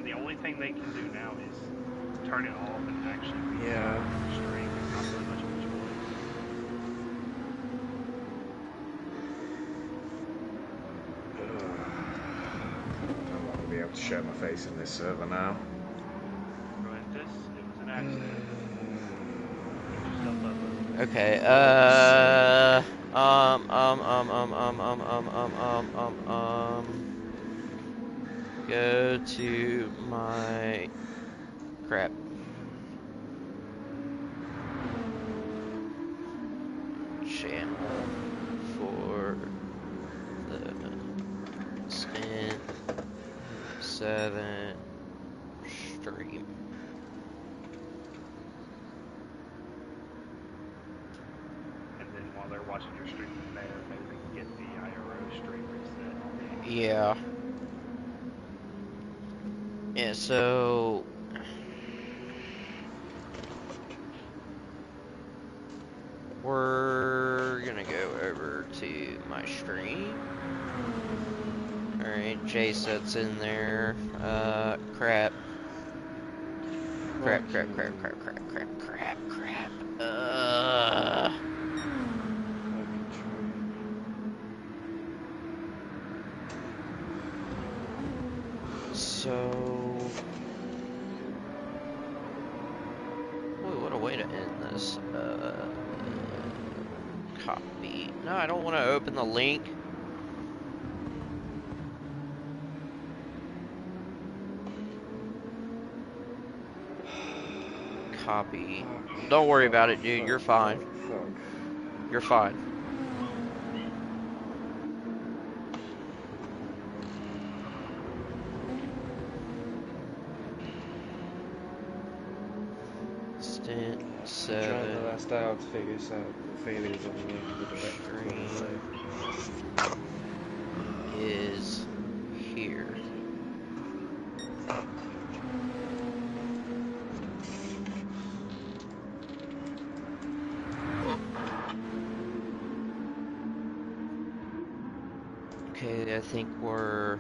the only thing they can do now is turn it off and actually Yeah. restart the stream. It's not really much of a choice. I'm not gonna be able to show my face in this server now. Go ahead, this. It was an accident. Get yourself up. Okay, go to my crap. Channel for the Stint 7 stream. And then while they're watching your stream from there, maybe they can get the IRO stream reset. Yeah. Yeah, so we're gonna go over to my stream. Alright, JSet's in there. Crap. Crap. So, boy, what a way to end this. Copy. No, I don't want to open the link. Copy. Don't worry about it, dude. You're fine. You're fine. Stint 7. Trying the last hour to figure this out. The failures on the Stream is here. Okay, I think we're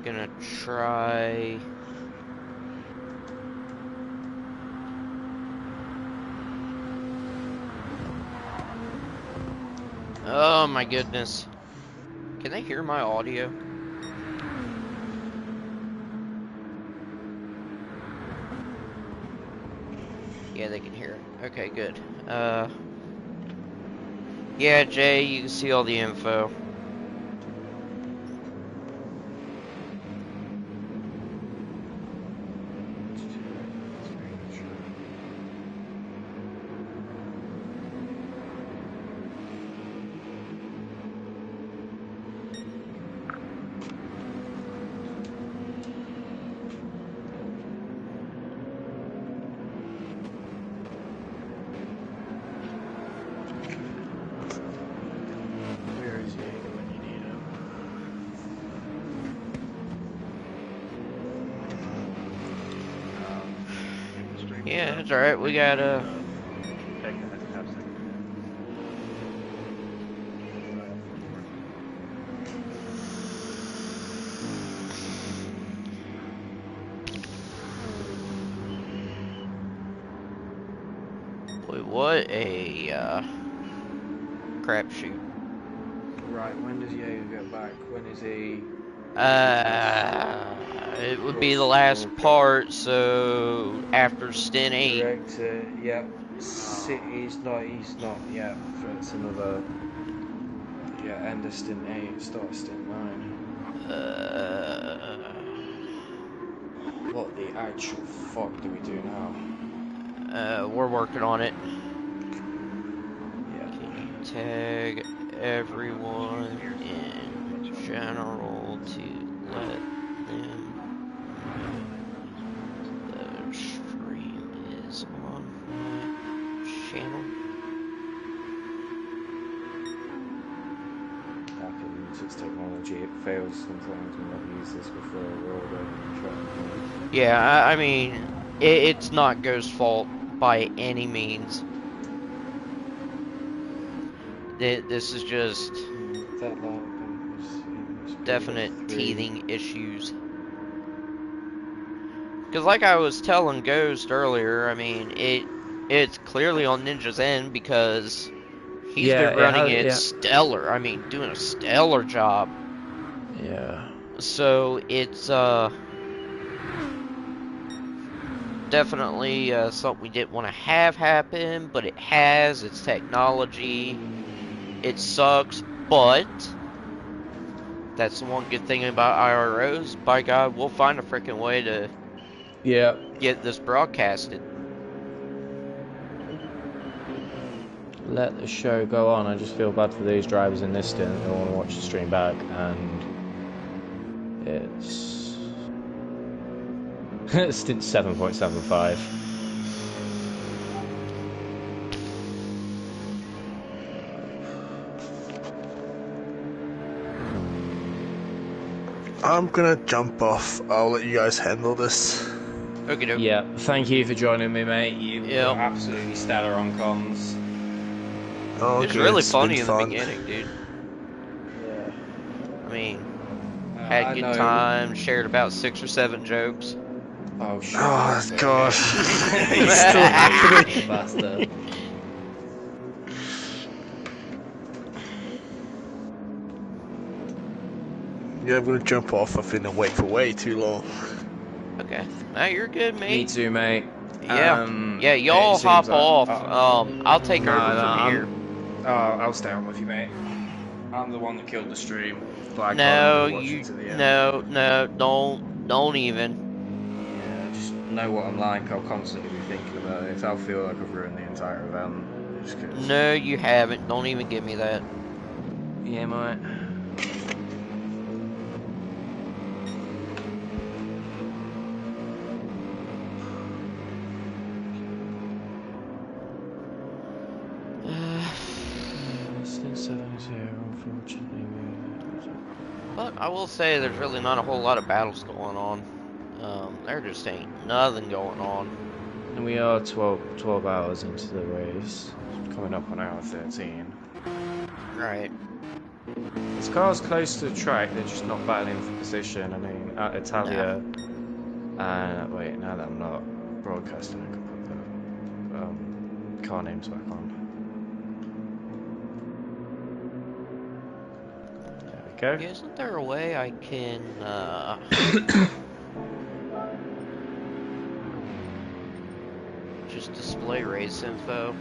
gonna try. Oh my goodness. Can they hear my audio? Yeah, they can hear it. Okay, good. Yeah, Jay, you can see all the info. Yeah, it's alright. We got boy, what a crapshoot. Right, when does Jaeger get back? When is he? It would be the last part, so after Stint 8. Correct, yeah. He's not, yeah. So it's another, yeah, end of Stint 8, start Stint 9. What the actual fuck do we do now? We're working on it. Yeah. Can you tag everyone in general to let them know the stream is on my channel? Happens, it's technology, it fails sometimes. We've never used this before. We're all going to try. Yeah, I mean, it's not Ghost's fault by any means. This is just that definite teething issues. Because like I was telling Ghost earlier, I mean, it's clearly on Ninja's end because he's Yeah, been it running has. it Yeah, stellar. I mean, doing a stellar job. yeah, So it's definitely something we didn't want to have happen, but it has. It's technology. It sucks, but that's the one good thing about IROs. By God, we'll find a freaking way to yeah. get this broadcasted. Let the show go on. I just feel bad for these drivers in this stint. They want to watch the stream back, and it's stint 7.75. I'm gonna jump off. I'll let you guys handle this. Okay, doke. Yeah, thank you for joining me, mate. You Yep. were absolutely stellar on comms. Oh, It was good. really It's been funny in the fun. beginning, dude. Yeah. I mean, I had good know. time, shared about 6 or 7 jokes. Oh shit! Oh Sorry. god. He's It's still happening. the bastard. Yeah, I'm gonna jump off. I've been awake for way too long. Okay, now you're good, Me mate. too, mate. Yeah, yeah, It y'all seems hop like, off. I'll take no, over no, from here. I'll stay on with you, mate. I'm the one that killed the stream. By God, I'm No, gonna watch you, it to the end. no, don't even. Yeah, I just know what I'm like. I'll constantly be thinking about it. I'll feel like I've ruined the entire event. Just 'cause. No, you haven't. Don't even give me that. Yeah, mate. Unfortunately. But I will say there's really not a whole lot of battles going on. There just ain't nothing going on. And we are 12 hours into the race. Coming up on hour 13. Right. This car's close to the track, they're just not battling for position. I mean, at Italia. Wait, now that I'm not broadcasting, I can put the car names back on. There we go. Isn't there a way I can, just display race info?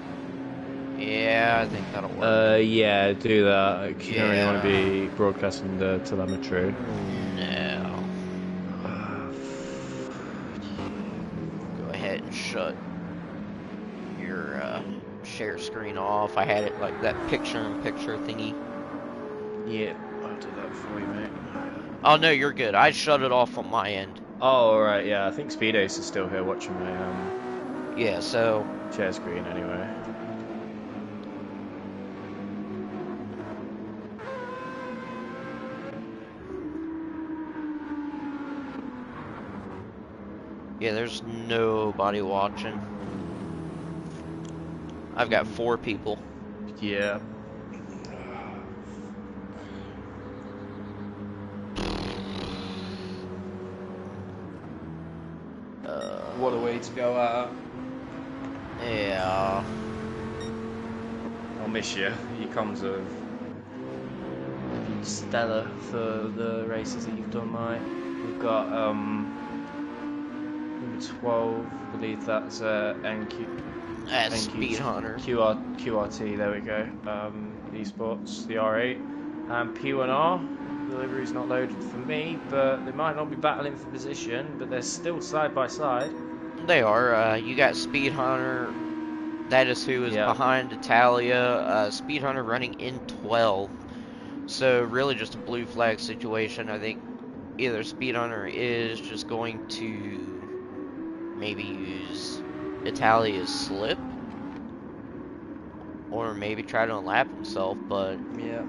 Yeah, I think that'll work. Yeah, do that. You don't really want to Yeah. be broadcasting the telemetry. No. Go ahead and shut your, share screen off. I had it like that picture-in-picture thingy. Yeah, I'll do that for you, mate. Oh, no, you're good. I shut it off on my end. Oh, alright, yeah, I think Speed Ace is still here watching my Yeah, so... share screen anyway. Yeah, there's nobody watching. I've got 4 people. Yeah. What a way to go out. Yeah. I'll miss you. Your comms have been stellar for the races that you've done, mate. We've got number 12, I believe that's NQ. That's Speed Hunter. QRT, there we go. Esports, the R8. And P1R, delivery's not loaded for me, but they might not be battling for position, but they're still side by side. They are. You got Speed Hunter. That is who is behind Italia. Speed Hunter running in 12. So really just a blue flag situation. I think either Speed Hunter is just going to maybe use Italia's slip, or maybe try to unlap himself, but yeah.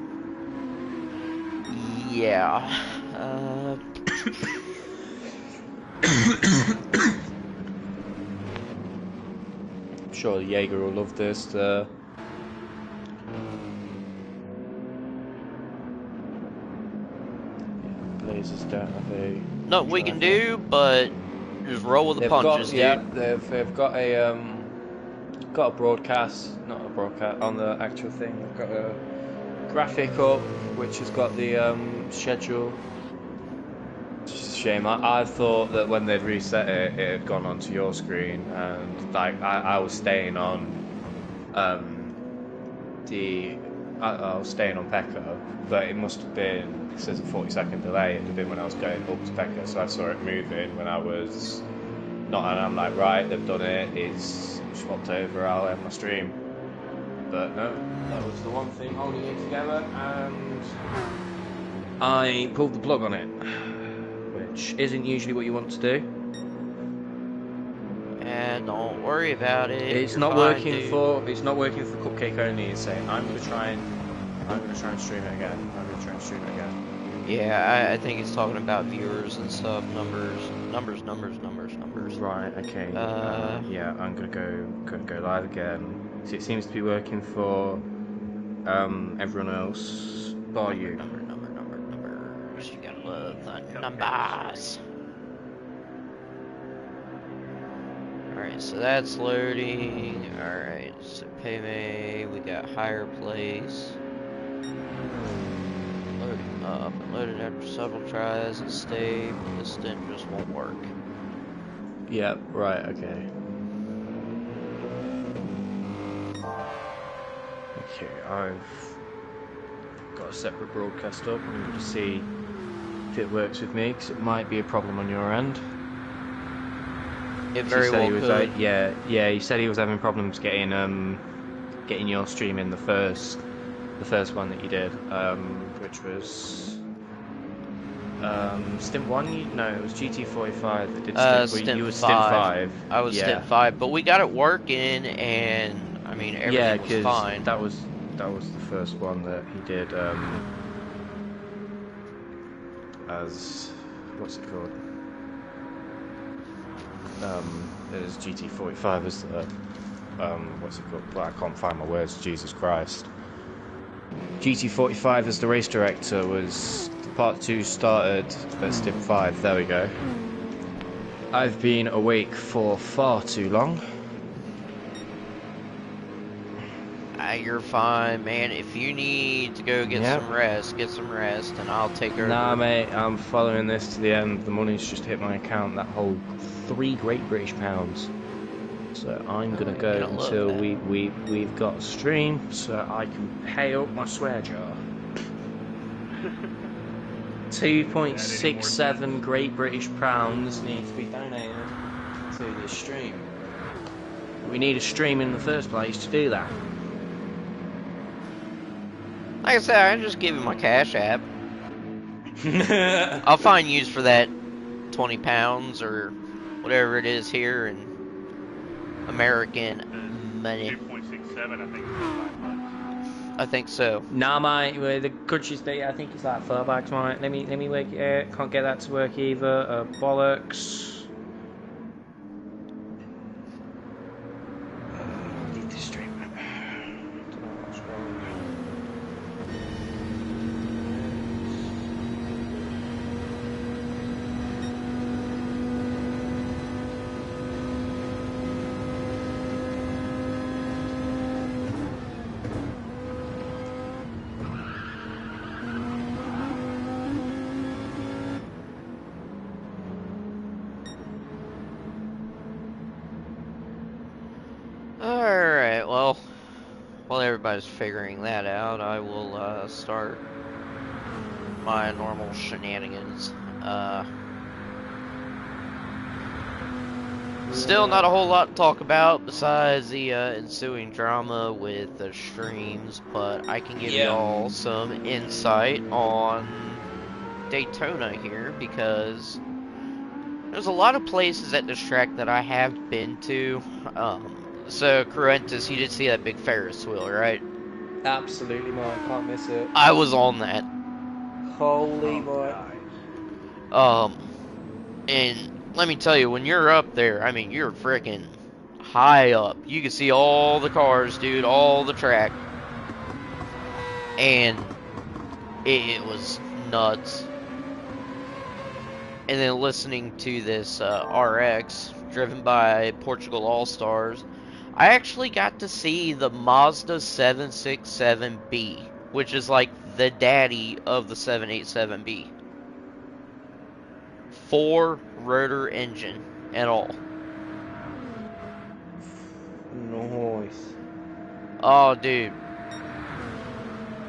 I'm sure Jaeger will love this. Blazers don't have a. No, we can do, but Just roll with the They've punches, got, yeah, dude. they've got a broadcast, not a broadcast on the actual thing. They've got a graphic up which has got the schedule. It's just a shame. I thought that when they'd reset it, it had gone onto your screen, and like I was staying on I was staying on Pekka, but it must have been, it says a 40-second delay. It would have been when I was going up to Pekka, so I saw it moving when I was not, and I'm like, right, they've done it, it's swapped over, I'll end my stream. But no, that was the one thing holding it together, and I pulled the plug on it, which isn't usually what you want to do. And don't worry about it. It's You're not fine, working dude. for Cupcake only. It's saying I'm gonna try and stream it again. Yeah, I think he's talking about viewers and stuff, numbers. Right. Okay. Yeah, I'm gonna go live again. So it seems to be working for everyone else bar you. Numbers. You gotta love the numbers. Alright, so that's loading. Alright, so pay me. We got higher place. Loading up. And loaded after several tries and stayed. The stint just won't work. Yeah. Right. Okay. Okay. I've got a separate broadcast up. I'm going to see if it works with me, because it might be a problem on your end. It very well could. Yeah, he said he was having problems getting your stream in the first one that you did, which was Stint 1. No, it was GT45 that did Stint. You were Stint 5. I was Stint 5, but we got it working, and I mean everything was fine. that was the first one that he did as, what's it called? As GT45 as the what's it called? Well, I can't find my words. Jesus Christ. GT45 as the race director was part 2 started at Stint 5. There we go. I've been awake for far too long. You're fine, man. If you need to go get some rest, and I'll take over. Nah, mate, I'm following this to the end. The money's just hit my account. That whole 3 Great British pounds. So I'm gonna go until we've got a stream, so I can pay up my swear jar. 2.67 Great British pounds need to be donated to this stream. We need a stream in the first place to do that. Like I said, I just give you my Cash App. I'll find use for that 20 pounds or whatever it is here in American money. 2.67, I think so. Nah, mate, the country's there. I think it's like $4, mate. Let me work it out. Can't get that to work either. Bollocks. Need this stream. Don't know what's wrong. Alright, well, while everybody's figuring that out, I will start my normal shenanigans. Still not a whole lot to talk about besides the ensuing drama with the streams, but I can give y'all some insight on Daytona here, because there's a lot of places at this track that I have been to. So, Cruentus, you did see that big Ferris wheel, right? Absolutely, mate. Can't miss it. I was on that. Holy boy. And let me tell you, when you're up there, I mean, you're freaking high up. You can see all the cars, dude, all the track. And it was nuts. and then listening to this RX driven by Portugal All Stars, I actually got to see the Mazda 767B, which is like the daddy of the 787B. 4-rotor engine and all. Nice. Oh, dude.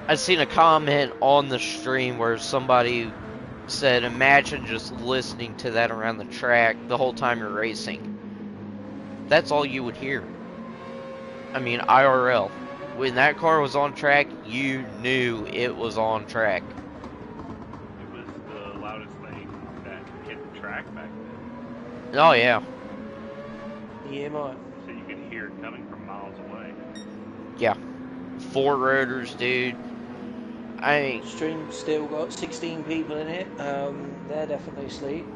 I seen a comment on the stream where somebody said, imagine just listening to that around the track the whole time you're racing. That's all you would hear. I mean, IRL. When that car was on track, you knew it was on track. It was the loudest thing that hit the track back then. Oh, yeah. Yeah, mate. So you could hear it coming from miles away. Yeah. 4 rotors, dude. I mean, Stream still got 16 people in it. They're definitely asleep.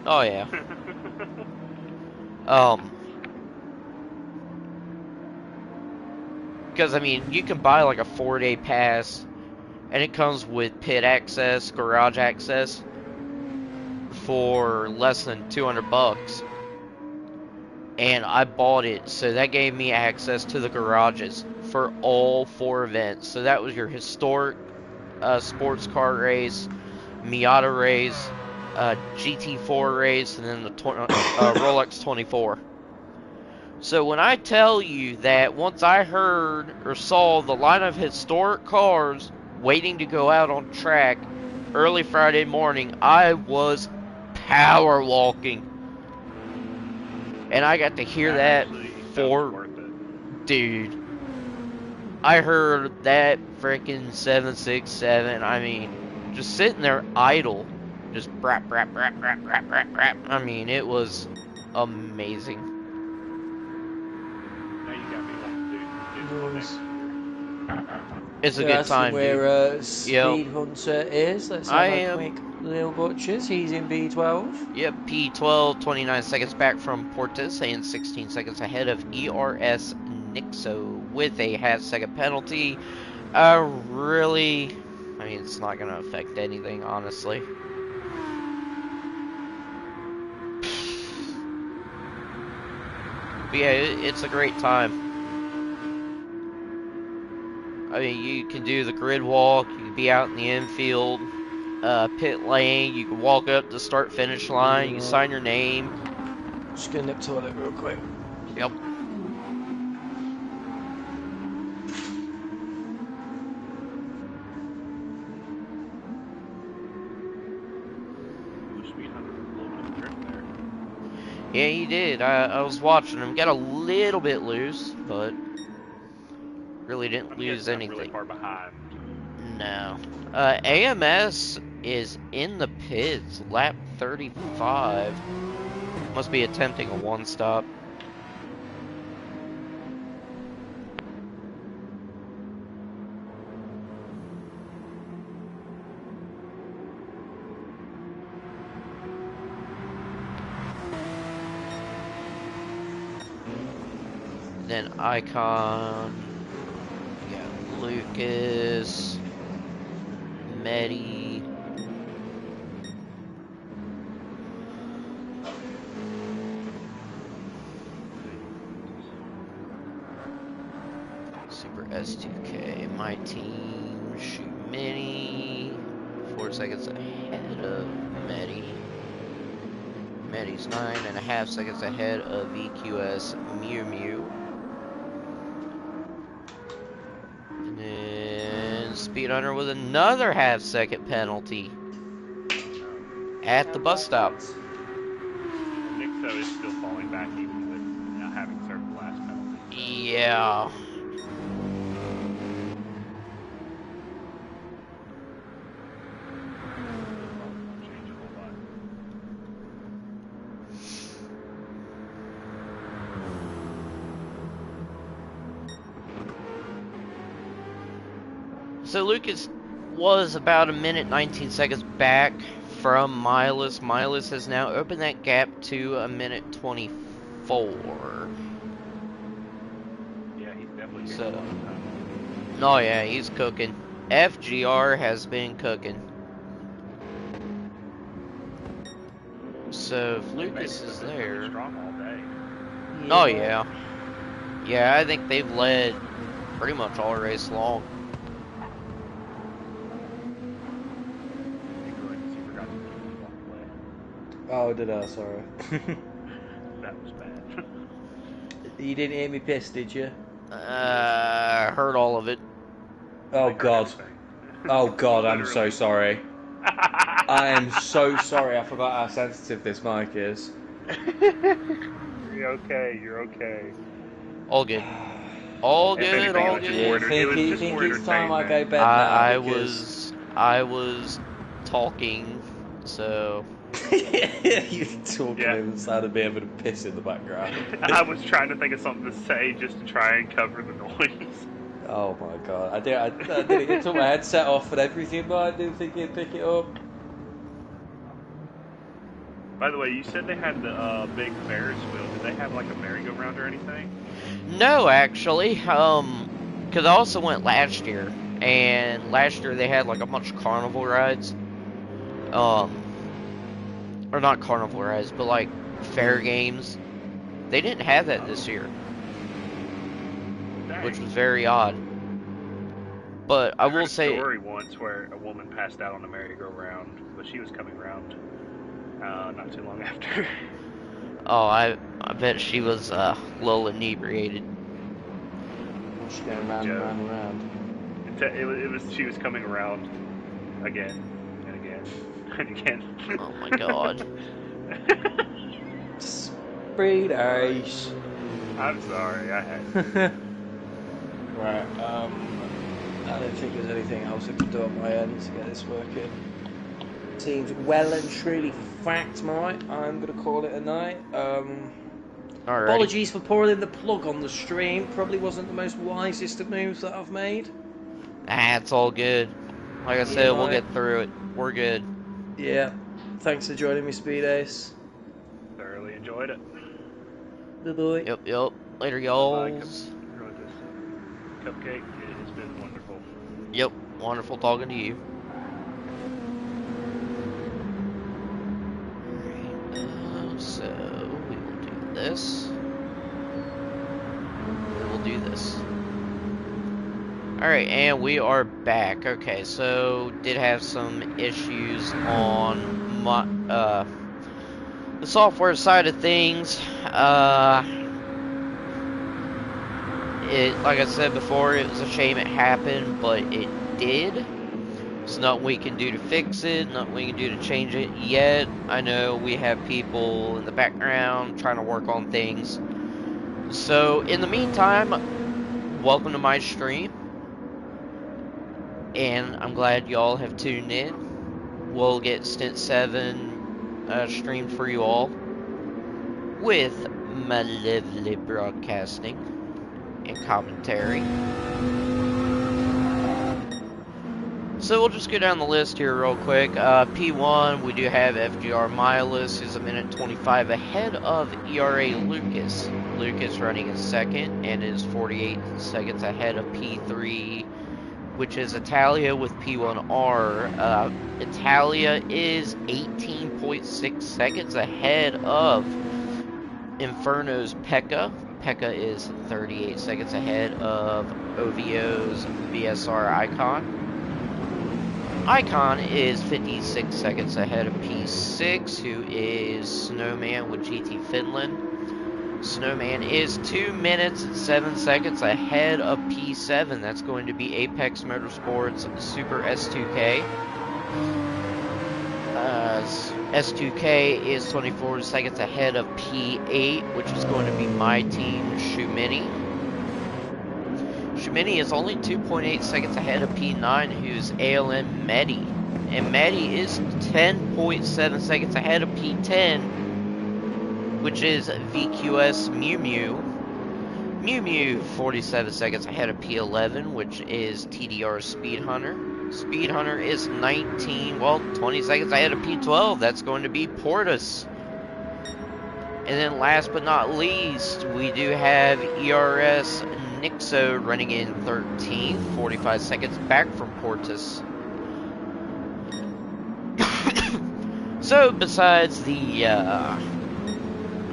oh, yeah. Because, I mean, you can buy like a 4-day pass, and it comes with pit access, garage access, for less than $200. And I bought it, so that gave me access to the garages for all 4 events. So that was your historic sports car race, Miata race, GT4 race, and then the Rolex 24. So when I tell you that once I heard or saw the line of historic cars waiting to go out on track early Friday morning, I was power walking. And I got to hear that for, dude, I heard that freaking 767, I mean, just sitting there idle, just brap, brap, brap, brap, brap, brap, brap. I mean, it was amazing. Now you got me wanting to do one next year. It's a good time, where dude. Speed Hunter is. Let's have a quick little butchers. He's in B12. Yep, P12, 29 seconds back from Portis, and 16 seconds ahead of ERS Nixo with a half-second penalty. I mean, it's not going to affect anything, honestly. But yeah, it's a great time. I mean, you can do the grid walk, you can be out in the infield, pit lane, you can walk up the start-finish line, you can sign your name. Just gonna nip to the toilet real quick. Yep. Yeah, he did. I was watching him. Got a little bit loose, but really didn't lose anything. Really far behind. No. AMS is in the pits, lap 35. Must be attempting a one-stop. Then Icon, we got Lucas, Medi, Super S2K, my team, Shoot Mini, 4 seconds ahead of Medi. Medi's 9.5 seconds ahead of VQS Mew Mew. And Speedrunner with another half-second penalty at the bus stop. Nixo is still falling back even with having served the last penalty. Yeah. So Lucas was about a minute 19 seconds back from Miles. Miles has now opened that gap to a minute 24. Yeah, he's definitely so. Oh yeah, he's cooking. FGR has been cooking. So if They Lucas is been there. really strong all day. Oh yeah. Yeah, I think they've led pretty much all race long. Hey, Lucas, you forgot to leave when you walked away. Oh, did I? Sorry. That was bad. You didn't hear me piss, did you? I heard all of it. Oh They heard God. everything. Oh God, I'm so Literally. sorry. I am so sorry. I forgot how sensitive this mic is. You're okay. You're okay. All good. All If good, anything, it all was just more. good. It was just Think more it's time I entertainment. go bed now I because was talking, so you're talking Yeah. and sounded me having a piss in the background. I was trying to think of something to say just to try and cover the noise. Oh my God, I did it. It took my headset off and everything, but I didn't think it'd pick it up. By the way, you said they had the big Ferris wheel. Did they have like a merry-go-round or anything? no, actually, because I also went last year, and last year they had like a bunch of carnival rides, or not carnival rides, but like fair games. They didn't have that this year, Dang. which was very odd. But I heard will a say, story once where a woman passed out on a merry-go-round, but she was coming around not too long after. oh, I bet she was a little inebriated. Just going round and round and round. It was she was coming around again and again and again. Oh my God. 3 days. I'm sorry, I had Right, I don't think there's anything else I can do on my end to get this working. Seems well and truly fact, mate. I'm going to call it a night. Alrighty. Apologies for pouring in the plug on the stream. Probably wasn't the most wisest of moves that I've made. It's all good. Like I said, we'll mate. get through it. We're good. Yeah. Thanks for joining me, Speed Ace. thoroughly enjoyed it. Bye-bye. Yep. Later, Bye, y'alls. Cupcake. It has been wonderful. Yep, wonderful talking to you. Alright, so we will do this. We will do this. Alright, and we are back. Okay, so did have some issues on my the software side of things. Like I said before, it was a shame it happened, but it did. There's nothing we can do to fix it, nothing we can do to change it yet. I know we have people in the background trying to work on things. So, in the meantime, welcome to my stream. And I'm glad y'all have tuned in. We'll get Stint 7 streamed for you all with my lovely broadcasting and commentary. So we'll just go down the list here real quick. P1, we do have FGR Miles, who's a minute 25 ahead of ERA Lucas. Lucas running in second and is 48 seconds ahead of P3, which is Italia with P1R. Italia is 18.6 seconds ahead of Inferno's Pekka. Pekka is 38 seconds ahead of OVO's VSR Icon. Icon is 56 seconds ahead of P6, who is Snowman with GT Finland. Snowman is 2 minutes and 7 seconds ahead of P7. That's going to be Apex Motorsports Super S2K. S2K is 24 seconds ahead of P8, which is going to be my team, Shumini. Shumini is only 2.8 seconds ahead of P9, who's ALN Medi. And Medi is 10.7 seconds ahead of P10, which is VQS Mew Mew. Mew Mew 47 seconds ahead of P11, which is TDR Speed Hunter. Speed Hunter is 20 seconds ahead of P12. That's going to be Portus. And then last but not least, we do have ERS Nixo running in 13th, 45 seconds back from Portus. So, besides the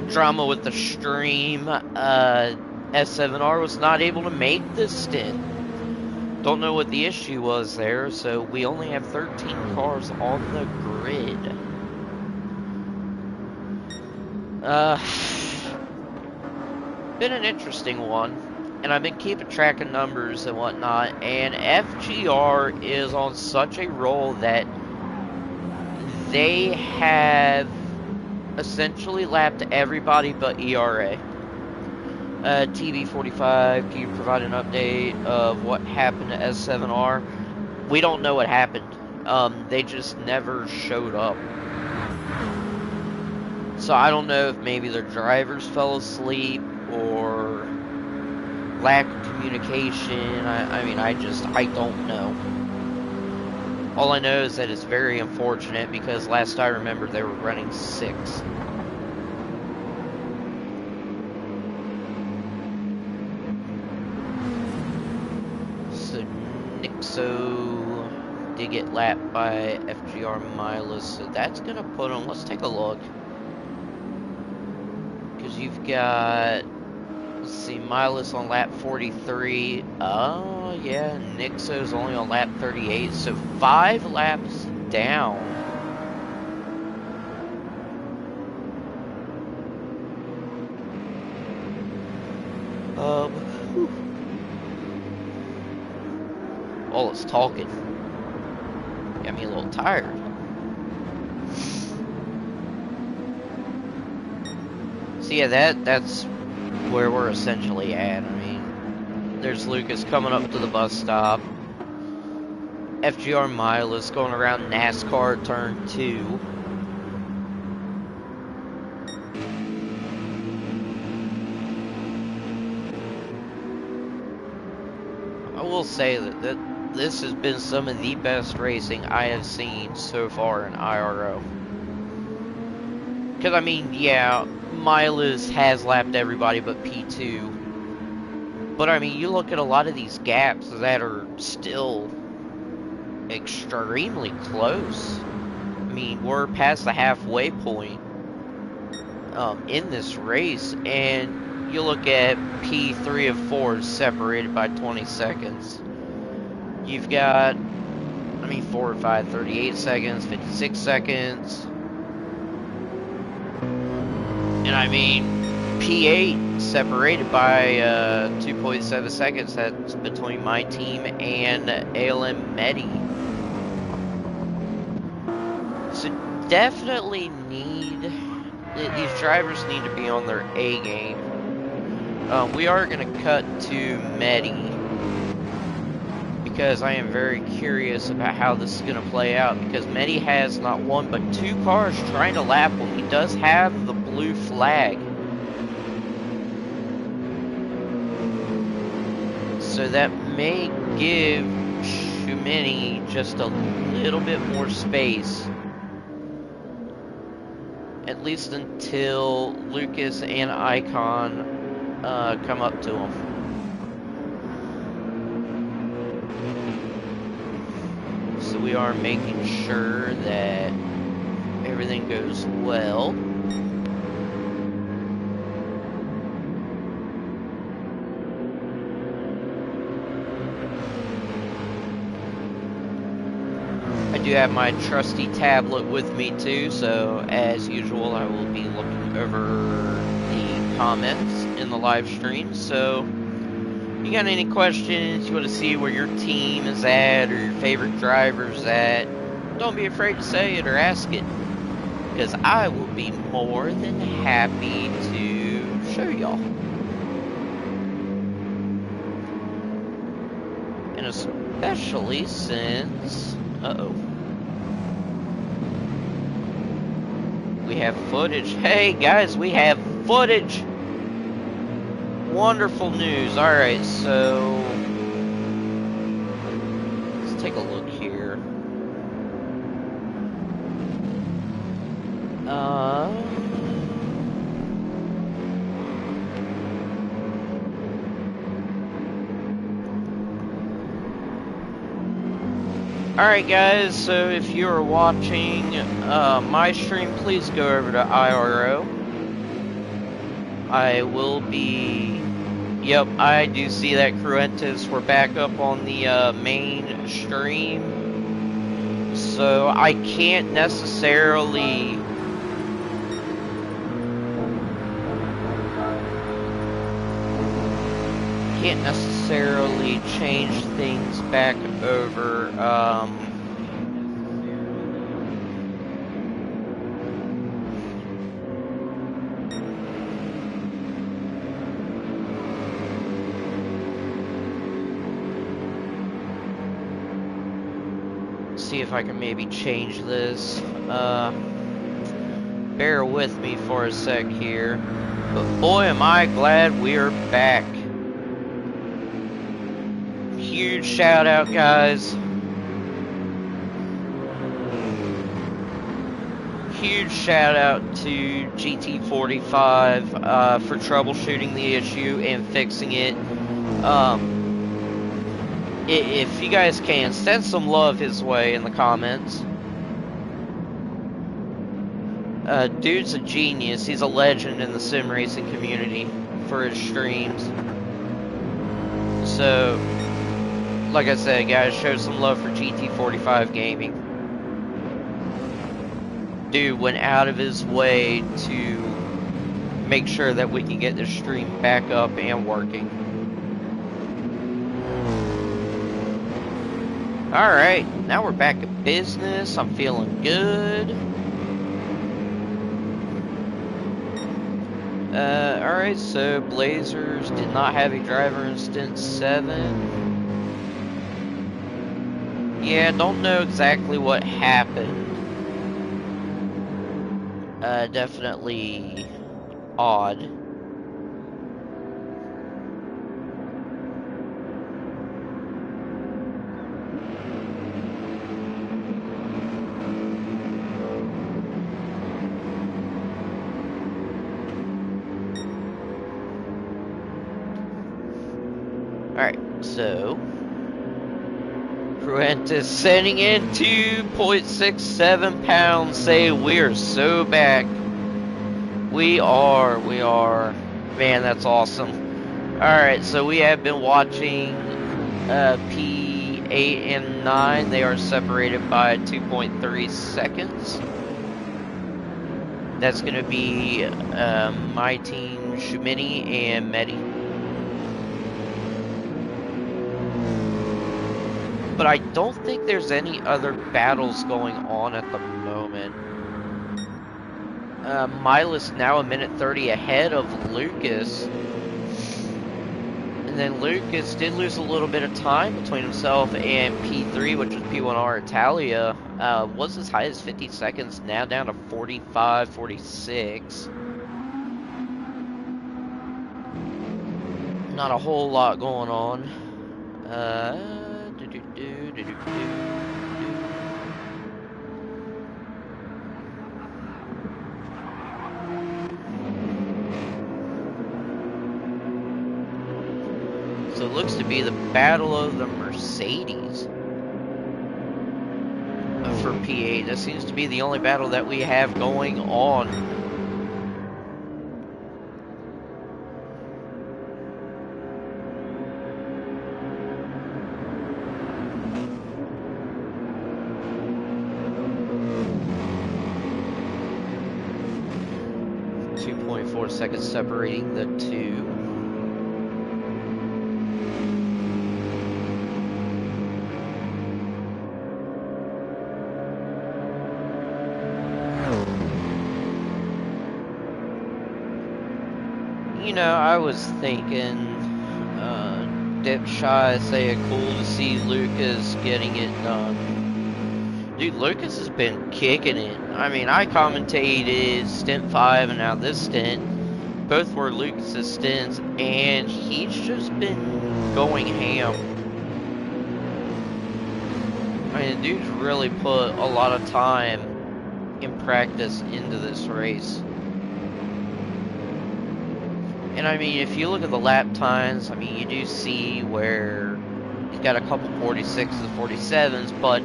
drama with the stream, S7R was not able to make this stint. Don't know what the issue was there, so we only have 13 cars on the grid. Been an interesting one, and I've been keeping track of numbers and whatnot, and FGR is on such a roll that they have essentially lapped everybody but ERA. TV45, can you provide an update of what happened to S7R? We don't know what happened. They just never showed up. So I don't know if maybe their drivers fell asleep or lack of communication. I mean, I don't know. All I know is that it's very unfortunate because last I remember they were running 6. So did get lapped by FGR Milas, so that's gonna put them. Let's take a look, because you've got, let's see, Milas on lap 43. Oh yeah, Nixo's only on lap 38, so 5 laps down. All it's talking got me a little tired. So yeah, that's where we're essentially at. I mean, there's Lucas coming up to the bus stop. FGR Milas going around NASCAR turn 2. I will say that this has been some of the best racing I have seen so far in IRO. Because, I mean, yeah, Milas has lapped everybody but P2. But, I mean, you look at a lot of these gaps that are still extremely close. I mean, we're past the halfway point in this race, and you look at P3 of 4 separated by 20 seconds. You've got, I mean, 4 and 5, 38 seconds, 56 seconds. And I mean, P8 separated by 2.7 seconds. That's between my team and ALM Medi. So definitely these drivers need to be on their A game. We are going to cut to Medi, because I am very curious about how this is going to play out, because Medi has not one but 2 cars trying to lap him. He does have the blue flag. So that may give Shumini just a little bit more space, at least until Lucas and Icon come up to him. So we are making sure that everything goes well. I do have my trusty tablet with me too, so as usual I will be looking over the comments in the live stream. So you got any questions, you want to see where your team is at or your favorite driver's at, don't be afraid to say it or ask it, because I will be more than happy to show y'all. And especially since, we have footage. Hey guys, we have footage! Wonderful news. Alright, so let's take a look here. Alright guys, so if you are watching my stream, please go over to IRO. I will be... Yep, I do see that Cruentus. We're back up on the main stream. So I can't necessarily... change things back over. See if I can maybe change this. Bear with me for a sec here. But boy, am I glad we're back. Huge shout out, guys. Huge shout out to GT45 for troubleshooting the issue and fixing it. If you guys can, send some love his way in the comments. Dude's a genius. He's a legend in the sim racing community for his streams. So, like I said, guys, show some love for GT45 Gaming. Dude went out of his way to make sure that we can get this stream back up and working. Alright, now we're back in business. I'm feeling good. Alright, so Blazers did not have a driver in Stint 7. Yeah, don't know exactly what happened. Definitely odd. Alright, so Cruentus sending in 2.67 pounds, say we're so back. We are. Man, that's awesome. Alright, so we have been watching P8 and 9. They are separated by 2.3 seconds. That's going to be my team, Shumini and Medi. But I don't think there's any other battles going on at the moment. Milas now a minute 30 ahead of Lucas. And then Lucas did lose a little bit of time between himself and P3, which was P1R Italia. Was as high as 50 seconds, now down to 45, 46. Not a whole lot going on. So it looks to be the battle of the Mercedes for P8. That seems to be the only battle that we have going on. Seconds separating the two. You know, I was thinking, Dipshy say it cool to see Lucas getting it done. Dude, Lucas has been kicking it. I mean, I commentated Stint 5 and now this stint. Both were Lucas's stints, and he's just been going ham. I mean, the dude's really put a lot of time in practice into this race. And I mean, if you look at the lap times, I mean, you do see where He's got a couple 46s, 47s, but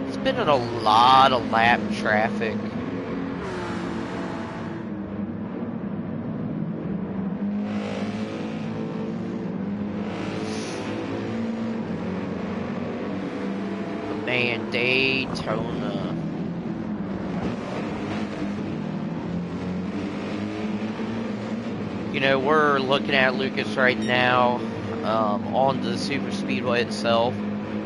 it's been in a lot of lap traffic. Man, Daytona. You know, we're looking at Lucas right now on the super speedway itself.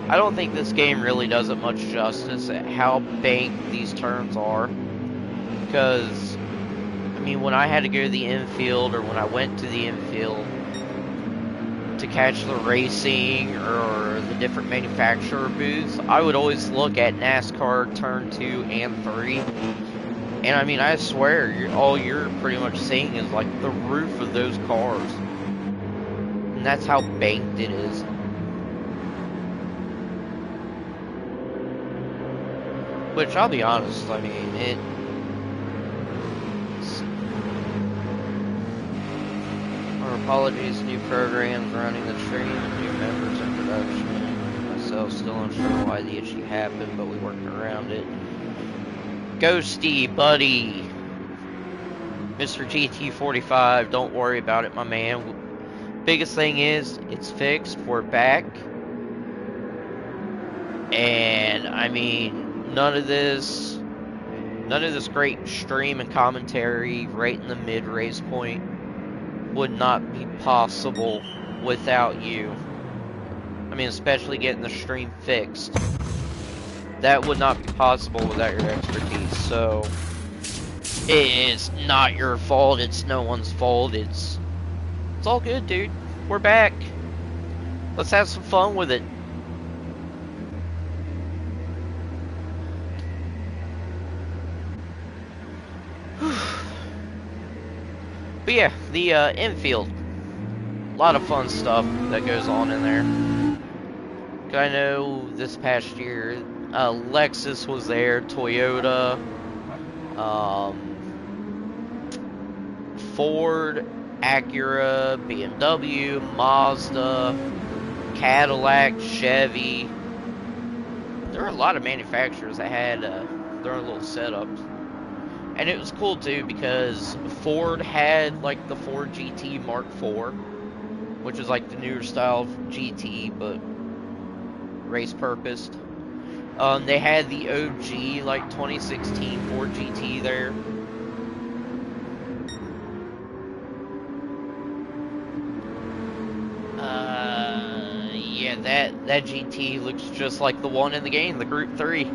I don't think this game really does it much justice at how banked these turns are. Because, I mean, when I had to go to the infield, or when I went to the infield to catch the racing or the different manufacturer booths, I would always look at NASCAR turn 2 and 3. And I mean, I swear, all you're pretty much seeing is like the roof of those cars. And that's how banked it is. Which, I'll be honest, I mean, our apologies, new programs running the stream, new members in production. Myself still unsure why the issue happened, but we worked around it. Ghosty, buddy. Mr. GT45, don't worry about it, my man. Biggest thing is, it's fixed, we're back. And, I mean, none of this great stream and commentary right in the mid-race point would not be possible without you. I mean, especially getting the stream fixed. That would not be possible without your expertise, so it's not your fault, it's no one's fault, it's all good, dude. We're back. Let's have some fun with it. But yeah, the infield. A lot of fun stuff that goes on in there. I know this past year, Lexus was there, Toyota, Ford, Acura, BMW, Mazda, Cadillac, Chevy. There were a lot of manufacturers that had their own little setups. And it was cool too because Ford had like the Ford GT Mark IV, which is like the newer style of GT, but race purposed. They had the OG like 2016 Ford GT there. Yeah, that GT looks just like the one in the game, the Group 3.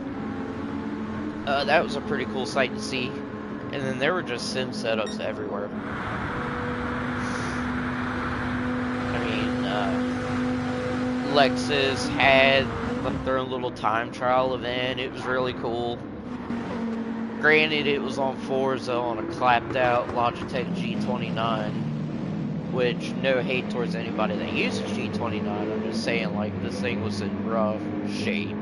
That was a pretty cool sight to see. And then there were just sim setups everywhere. I mean, Lexus had their own little time trial event. It was really cool. Granted, it was on Forza on a clapped out Logitech G29, which no hate towards anybody that uses G29. I'm just saying, like, this thing was in rough shape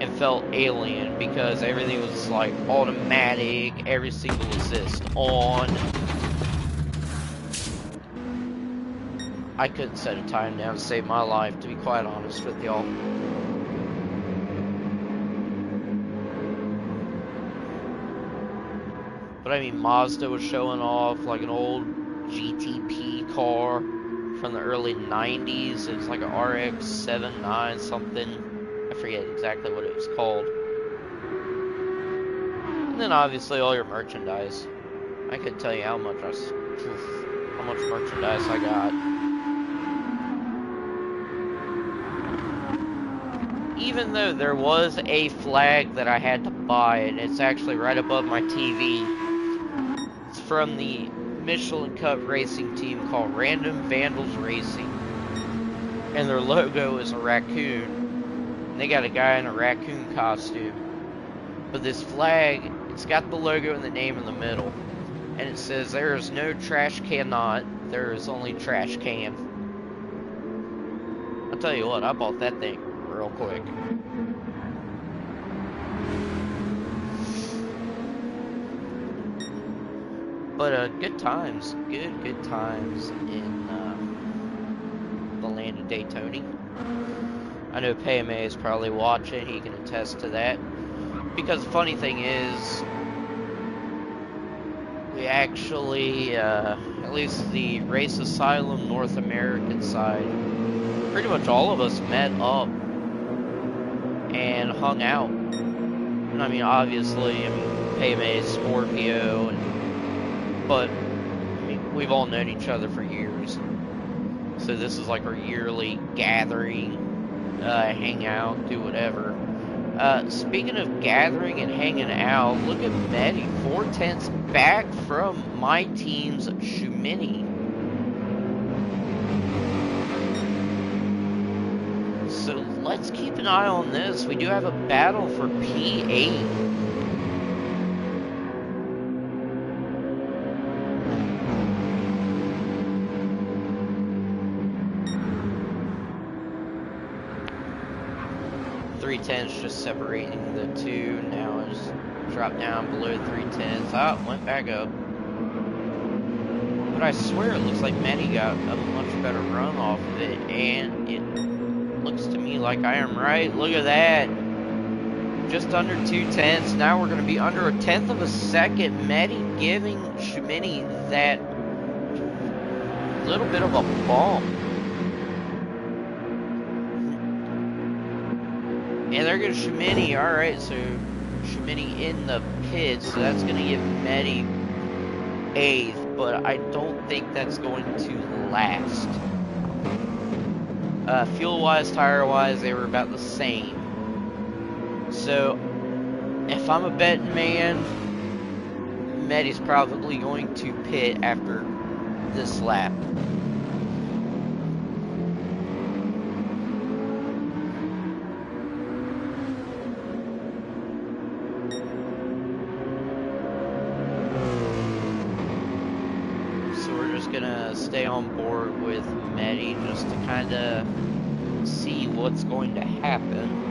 and felt alien because everything was like automatic, every single assist on. I couldn't set a time down to save my life, to be quite honest with y'all. But I mean, Mazda was showing off like an old GTP car from the early 90s. It was like a RX-79 something. I forget exactly what it was called. And then obviously all your merchandise. I couldn't tell you how much merchandise I got. Even though there was a flag that I had to buy, and it's actually right above my TV. It's from the Michelin Cup racing team called Random Vandals Racing. And their logo is a raccoon. And they got a guy in a raccoon costume. But this flag, it's got the logo and the name in the middle. And it says, "There is no trash can not, there is only trash can." I'll tell you what, I bought that thing real quick. But good times, good times in the land of Daytona. I know PMA is probably watching, he can attest to that. Because the funny thing is, we actually, at least the Race Asylum North American side, pretty much all of us met up and hung out. And I mean, obviously, PMA is Scorpio, but I mean, we've all known each other for years. So this is like our yearly gathering, hang out, do whatever. Speaking of gathering and hanging out, look at Medi, 4/10 back from my team's Shumini. So let's keep an eye on this. We do have a battle for P8. 310s just separating the two. Now it's dropped down below 310s. Ah, went back up. But I swear it looks like Manny got a much better run off of it, and it looks to me like I am right. Look at that. Just under 2/10. Now we're going to be under 1/10 of a second. Medi giving Shumini that little bit of a bump. And there goes Shumini. Alright, so Shumini in the pits. So that's going to give Medi 8th. But I don't think that's going to last. Fuel-wise, tire-wise, they were about the same. So, if I'm a betting man, Medi's probably going to pit after this lap. Stay on board with Medi just to kind of see what's going to happen.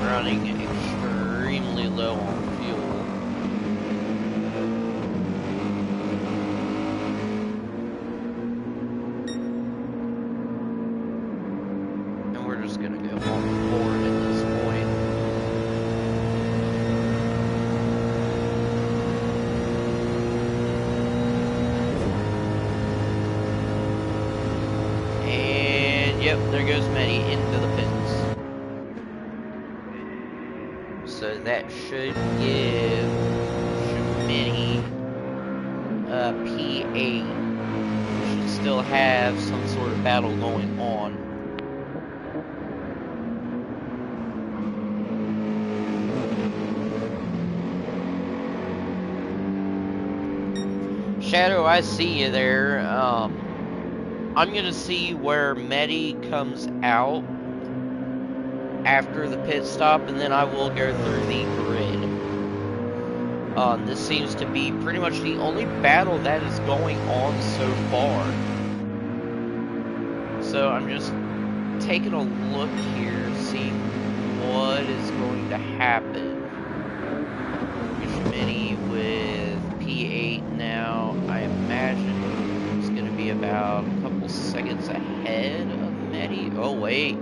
Running extremely low on fuel. And we're just going to go on board at this point. And yep, there goes Medi into the pits. So that should give Shumini P8. We should still have some sort of battle going on. Shadow, I see you there. I'm gonna see where Medi comes out after the pit stop, and then I will go through the grid. This seems to be pretty much the only battle that is going on so far. So I'm just taking a look here, seeing what is going to happen. Shumini with P8 now. I imagine it's going to be about a couple seconds ahead of Medi. Oh wait.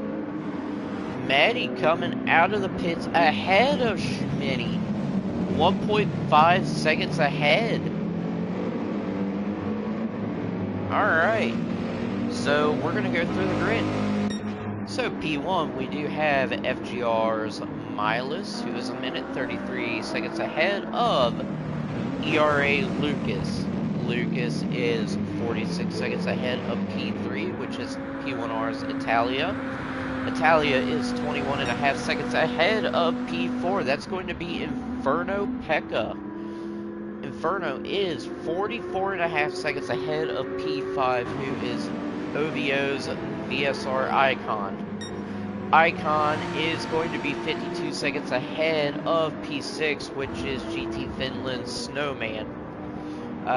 Medi coming out of the pits ahead of Shumini. 1.5 seconds ahead. Alright. So we're going to go through the grid. So P1, we do have FGR's Milas, who is 1:33 seconds ahead of ERA Lucas. Lucas is 46 seconds ahead of P3, which is P1R's Italia. Italia is 21.5 seconds ahead of P4. That's going to be Inferno Pekka. Inferno is 44.5 seconds ahead of P5, who is OVO's VSR Icon. Icon is going to be 52 seconds ahead of P6, which is GT Finland's Snowman.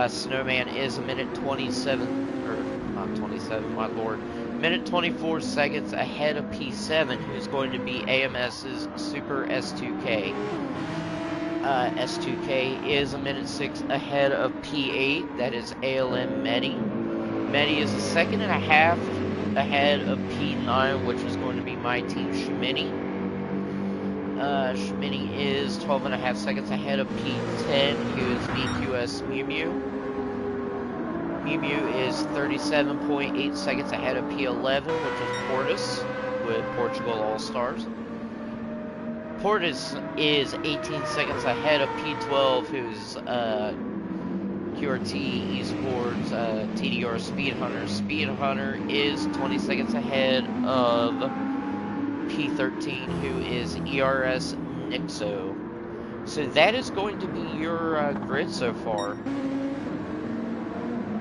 Snowman is a minute 27, or not 27, my lord, minute 24 seconds ahead of P7, who's going to be AMS's Super S2K. S2K is a minute 6 ahead of P8, that is ALM Medi. Medi is a second and a half ahead of P9, which is going to be my team Shimini. Shimini is 12.5 seconds ahead of P10, who is BQS Mew Mew. Mew Mew is 37.8 seconds ahead of P11, which is Portis with Portugal All-Stars. Portis is 18 seconds ahead of P12, who's QRT Esports TDR Speedhunter. Speedhunter is 20 seconds ahead of P13, who is ERS Nixo. So that is going to be your grid so far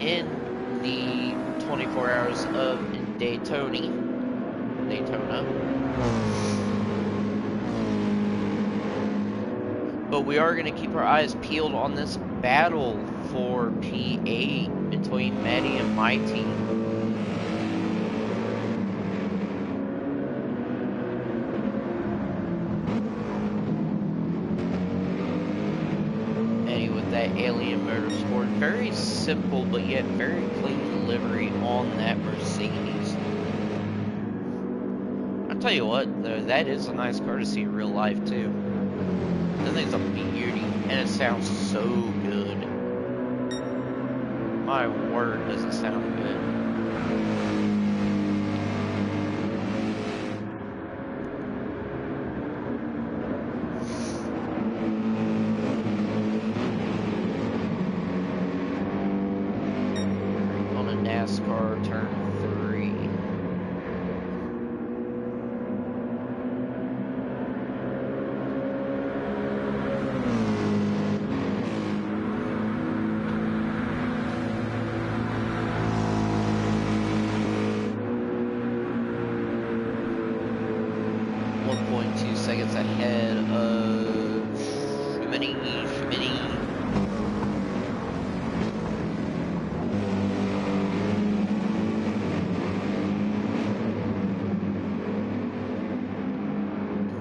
in the 24 hours of Daytona. But we are going to keep our eyes peeled on this battle for P8 between Maddie and my team. Maddie with that Alien Motorsport. Very simple, but yet very clean delivery on that Mercedes. I'll tell you what, though, that is a nice car to see in real life, too. That thing's a beauty, and it sounds so good. My word, does it sound good. On a NASCAR turn 3. Seconds ahead of Shimini.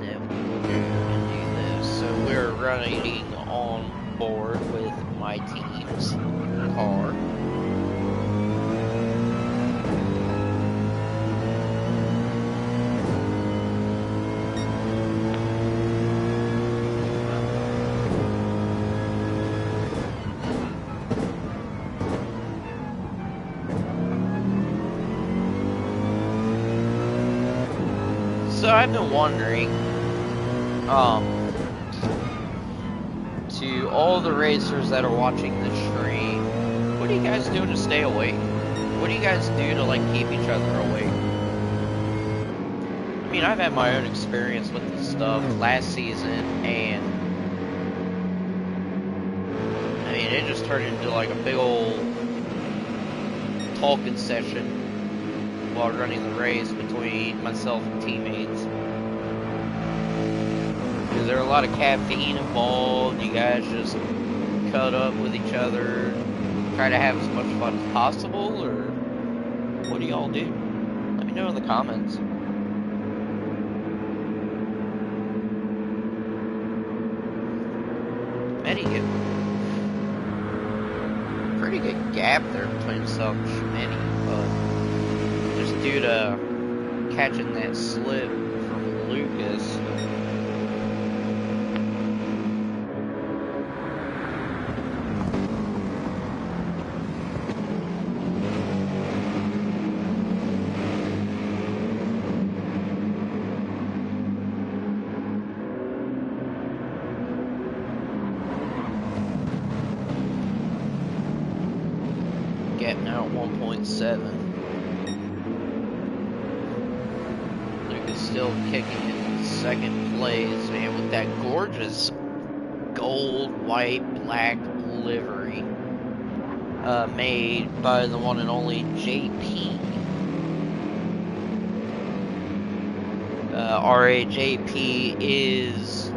Now we're gonna do this. So we're running on board with my team's car. So I've been wondering, to all the racers that are watching the stream, what are you guys doing to stay awake? What do you guys do to like keep each other awake? I mean, I've had my own experience with this stuff last season, and I mean, it just turned into like a big old talking session while running the race between myself and teammates. Is there a lot of caffeine involved? You guys just cut up with each other, try to have as much fun as possible, or what do y'all do? Let me know in the comments. Pretty good gap there between himself and Shimini, but just due to catching that slip from Lucas. Getting out 1.7. Lucas still kicking in second place, man, with that gorgeous gold, white, black livery made by the one and only JP. RAJP is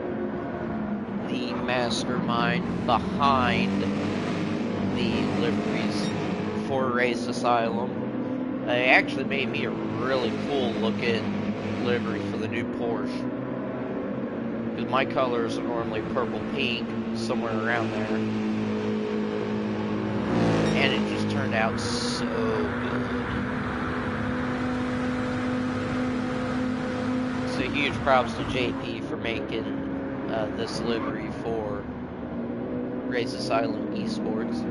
the mastermind behind the liveries for Race Asylum. They actually made me a really cool looking livery for the new Porsche. Because my colors are normally purple pink, somewhere around there. And it just turned out so good. So huge props to JP for making this livery for Race Asylum Esports.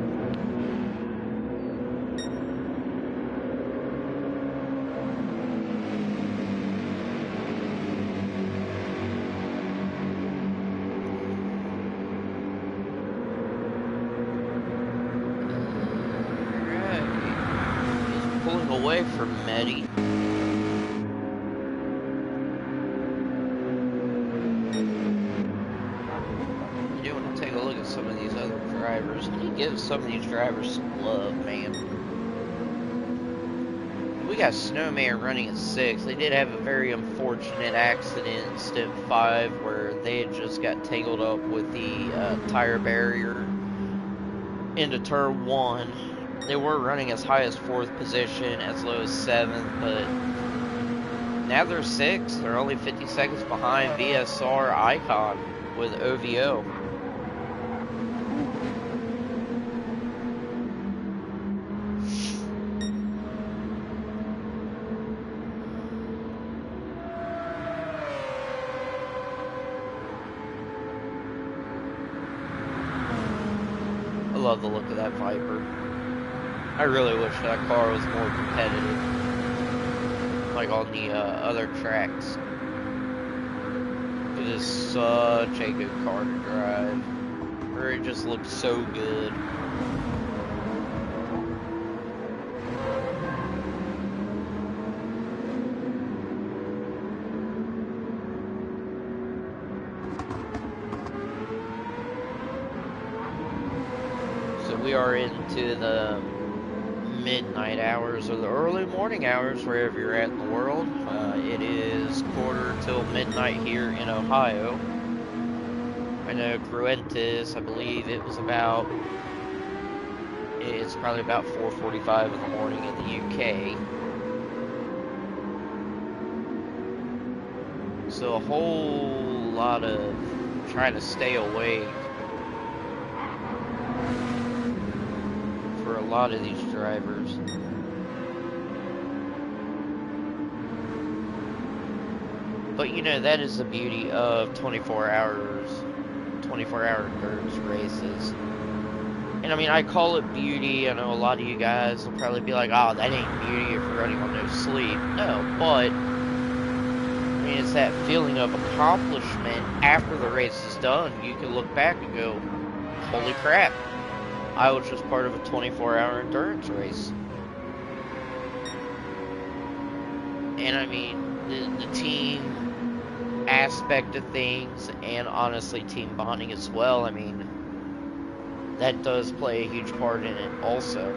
Away from Medi. I do want to take a look at some of these other drivers. I need to give some of these drivers some love, man. We got Snowman running at 6. They did have a very unfortunate accident in Stint 5 where they had just got tangled up with the tire barrier into turn 1. They were running as high as 4th position, as low as 7th, but now they're 6th. They're only 50 seconds behind VSR Icon with OVO. I love the look of that Viper. I really wish that car was more competitive, like on the other tracks. It is such a good car to drive. Or it just looks so good. So we are into the midnight hours or the early morning hours, wherever you're at in the world. It is quarter till midnight here in Ohio. I know Gruentis, I believe it's probably about 4:45 in the morning in the UK. So a whole lot of trying to stay awake for a lot of these drivers. But you know, that is the beauty of 24-hour endurance races. And I mean, I call it beauty. I know a lot of you guys will probably be like, oh, that ain't beauty if you're running on no sleep. No, but I mean, it's that feeling of accomplishment after the race is done. You can look back and go, holy crap, I was just part of a 24-hour endurance race. And I mean, the team aspect of things, and honestly team bonding as well, I mean, that does play a huge part in it also.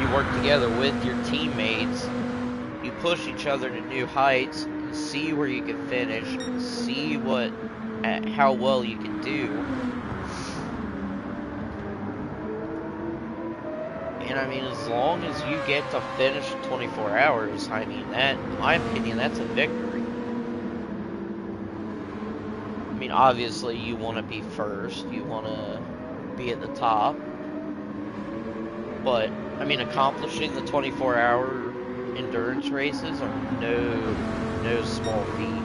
You work together with your teammates, you push each other to new heights, and see where you can finish, see how well you can do. And I mean, as long as you get to finish 24 hours, I mean, that, in my opinion, that's a victory. I mean, obviously, you want to be first, you want to be at the top. But, I mean, accomplishing the 24-hour endurance races are no small feat.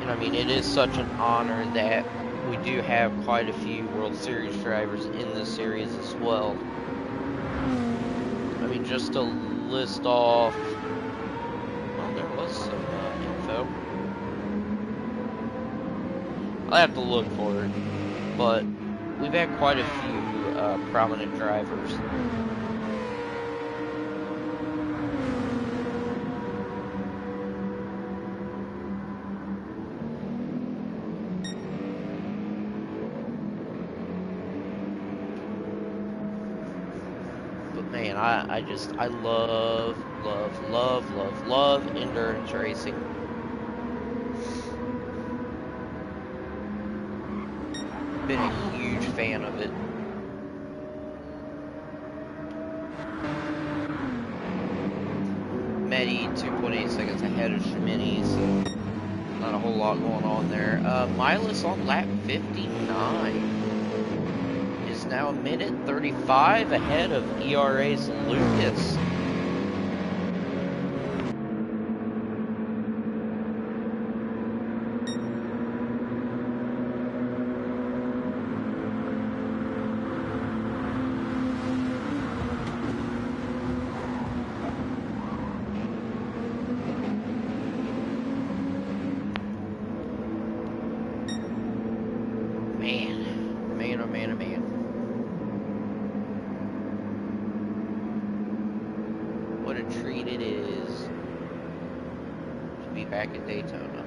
And I mean, it is such an honor that we do have quite a few World Series drivers in this series as well. I mean, just to list off, well, there was some info. I'll have to look for it, but we've had quite a few prominent drivers. I love, love, love, love, love endurance racing. Been a huge fan of it. Medi 2.8 seconds ahead of Shimini, so not a whole lot going on there. Milas on lap 59 is now a minute 35 ahead of ERA's Lucas. Back at Daytona.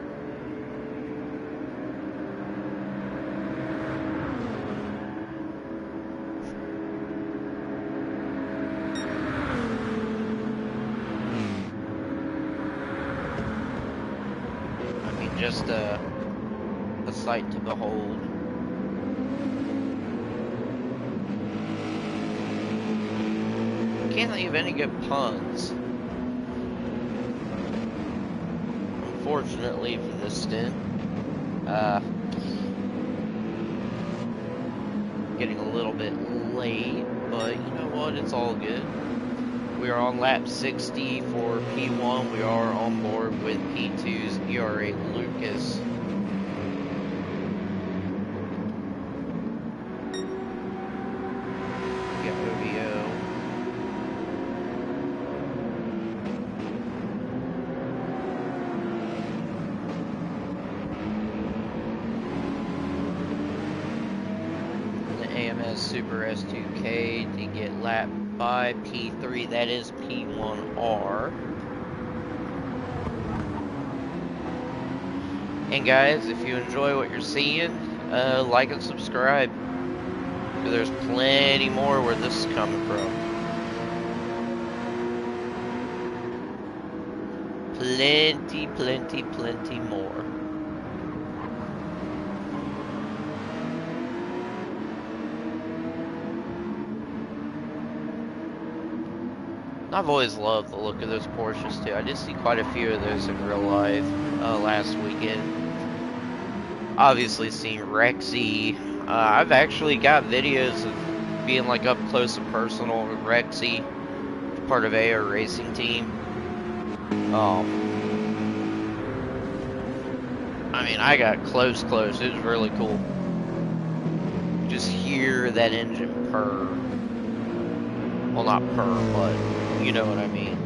I mean, just a sight to behold. Can't think of any good puns. Unfortunately for this stint, getting a little bit late, but you know what, it's all good. We are on lap 60 for P1, we are on board with P2's ERA Lucas. We got OVO. Super S2K to get lapped by P3, that is P1R. And guys, if you enjoy what you're seeing, like and subscribe. There's plenty more where this is coming from. Plenty, plenty, plenty more. I've always loved the look of those Porsches too. I did see quite a few of those in real life last weekend. Obviously seen Rexy. I've actually got videos of being like up close and personal with Rexy, part of IRO racing team. I mean, I got close. It was really cool. Just hear that engine purr. Well, not purr, but you know what I mean.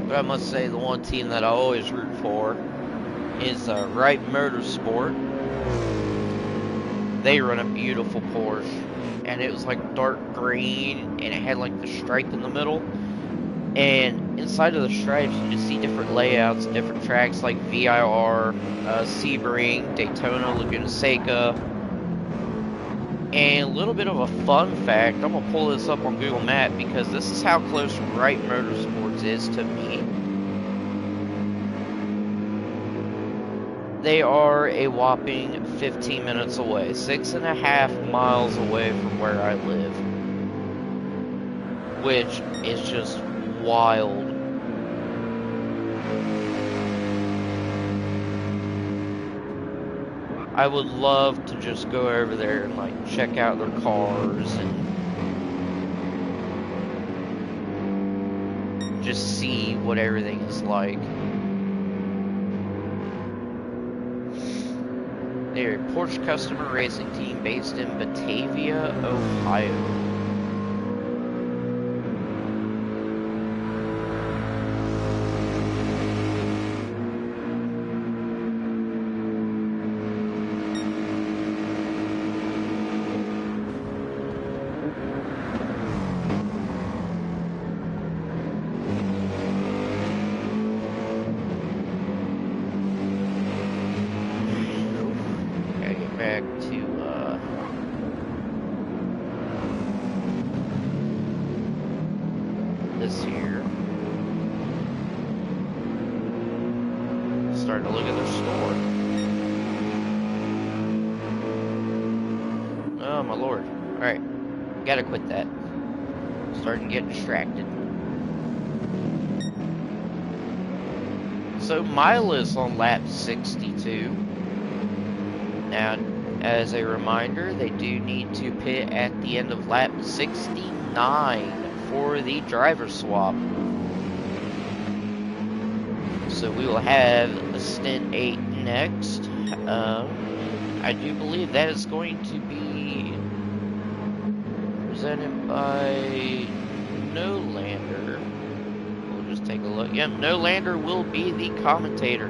But I must say, the one team that I always root for is Wright Motorsport. They run a beautiful Porsche, and it was like dark green, and it had like the stripe in the middle. And inside of the stripes, you just see different layouts, different tracks like VIR, Sebring, Daytona, Laguna Seca. And a little bit of a fun fact, I'm going to pull this up on Google Maps because this is how close Wright Motorsports is to me. They are a whopping 15 minutes away, 6.5 miles away from where I live. Which is just wild. I would love to just go over there and like check out their cars and just see what everything is like. They're a Porsche customer racing team based in Batavia, Ohio. store. Oh my lord. Alright. Gotta quit that. Starting to get distracted. So Mila's on lap 62. Now, as a reminder, they do need to pit at the end of lap 69 for the driver swap. So we will have a Stint 8 next. I do believe that is going to be presented by No Lander. We'll just take a look. Yep, No Lander will be the commentator.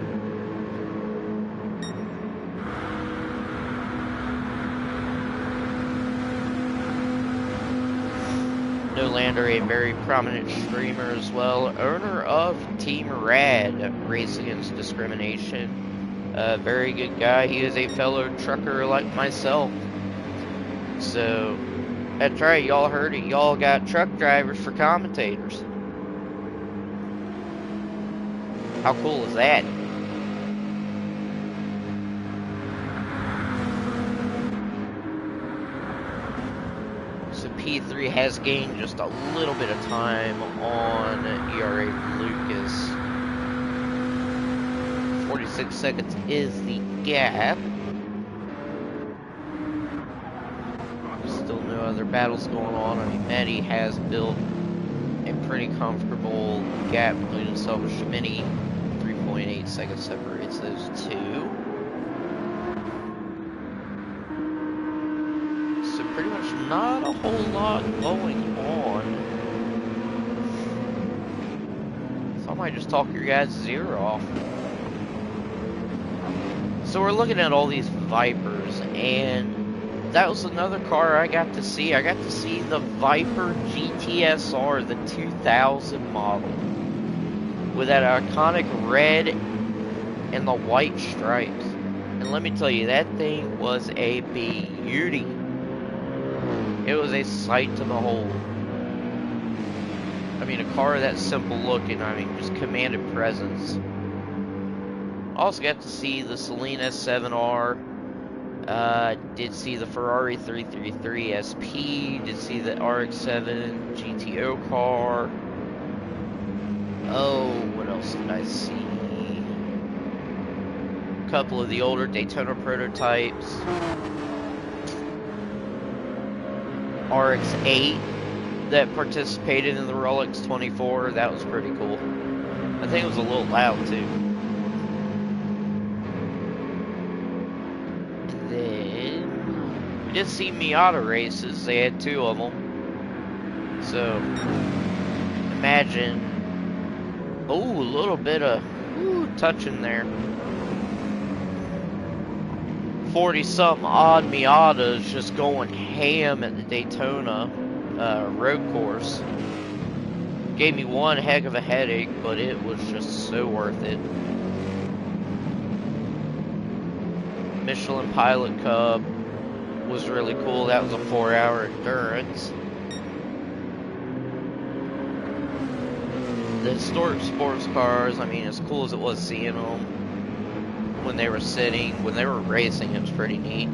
No Lander, a very prominent streamer as well, owner of Team Rad, Race Against Discrimination. A very good guy. He is a fellow trucker like myself. So, that's right, y'all heard it. Y'all got truck drivers for commentators. How cool is that? So P3 has gained just a little bit of time on IRO Lucas. 46 seconds is the gap. Still no other battles going on. I mean, Maddie has built a pretty comfortable gap between himself and Shimini. 3.8 seconds separates those two. So pretty much not a whole lot going on. So I might just talk your guys' ear off. So we're looking at all these Vipers, and that was another car I got to see. I got to see the Viper GTSR, the 2000 model, with that iconic red and the white stripes. And let me tell you, that thing was a beauty. It was a sight to behold. I mean, a car that simple looking, I mean, just commanded presence. Also got to see the Celine S7R. Did see the Ferrari 333 SP. Did see the RX-7 GTO car. Oh, what else did I see? A couple of the older Daytona prototypes. RX-8 that participated in the Rolex 24. That was pretty cool. I think it was a little loud too. We did see Miata races. They had two of them. So, imagine. Oh, a little bit of touching there. 40-something odd Miatas just going ham at the Daytona road course. Gave me one heck of a headache, but it was just so worth it. Michelin Pilot Cup was really cool. That was a 4-hour endurance. The historic sports cars, I mean, as cool as it was seeing them when they were sitting, when they were racing, it was pretty neat.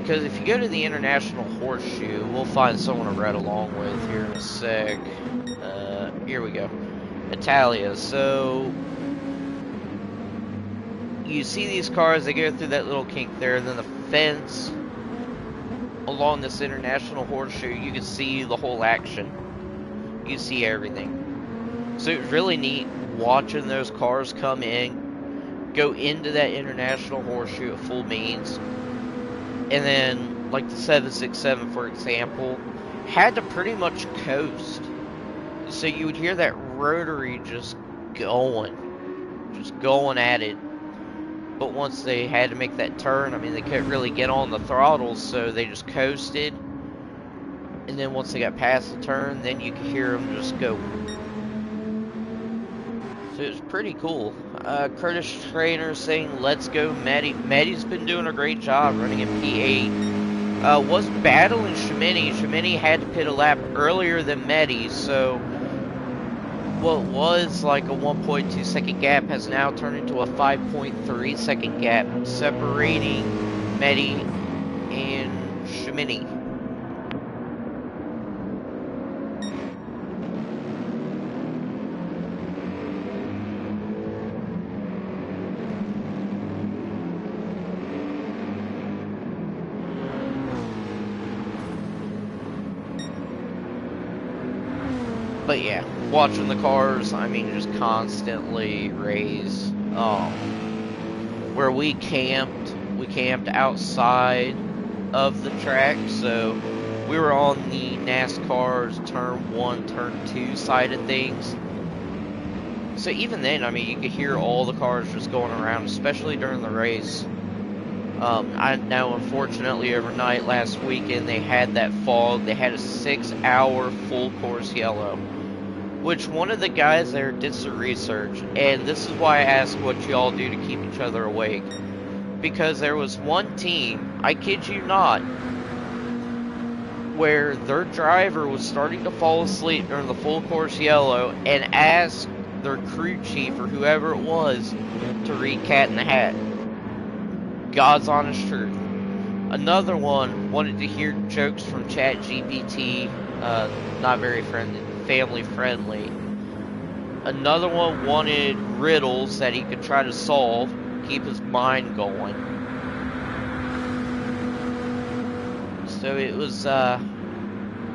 Because if you go to the International Horseshoe, we'll find someone to ride along with here in a sec. Here we go. Italia. So you see these cars, they go through that little kink there, and then the fence along this International Horseshoe, you can see the whole action. You can see everything. So it was really neat watching those cars come in, go into that International Horseshoe at full means, and then, like the 767, for example, had to pretty much coast. So you would hear that rotary just going at it. But once they had to make that turn, I mean, they couldn't really get on the throttles, so they just coasted. And then once they got past the turn, then you could hear them just go. So it was pretty cool. Curtis Trainer saying, let's go, Maddie. Maddie's been doing a great job running in P8. Was battling Shimini. Shimini had to pit a lap earlier than Maddie, so what was like a 1.2 second gap has now turned into a 5.3 second gap, separating Medi and Shimini. But yeah, watching the cars, I mean, just constantly raise. Where we camped outside of the track, so we were on the NASCAR's turn 1, turn 2 side of things. So even then, I mean, you could hear all the cars just going around, especially during the race. I know, unfortunately, overnight last weekend, they had that fog. They had a 6-hour full course yellow, which one of the guys there did some research, and this is why I ask what y'all do to keep each other awake. Because there was one team, I kid you not, where their driver was starting to fall asleep during the full course yellow and asked their crew chief or whoever it was to read Cat in the Hat. God's honest truth. Another one wanted to hear jokes from ChatGPT, not very family friendly. Another one wanted riddles that he could try to solve, keep his mind going. So it was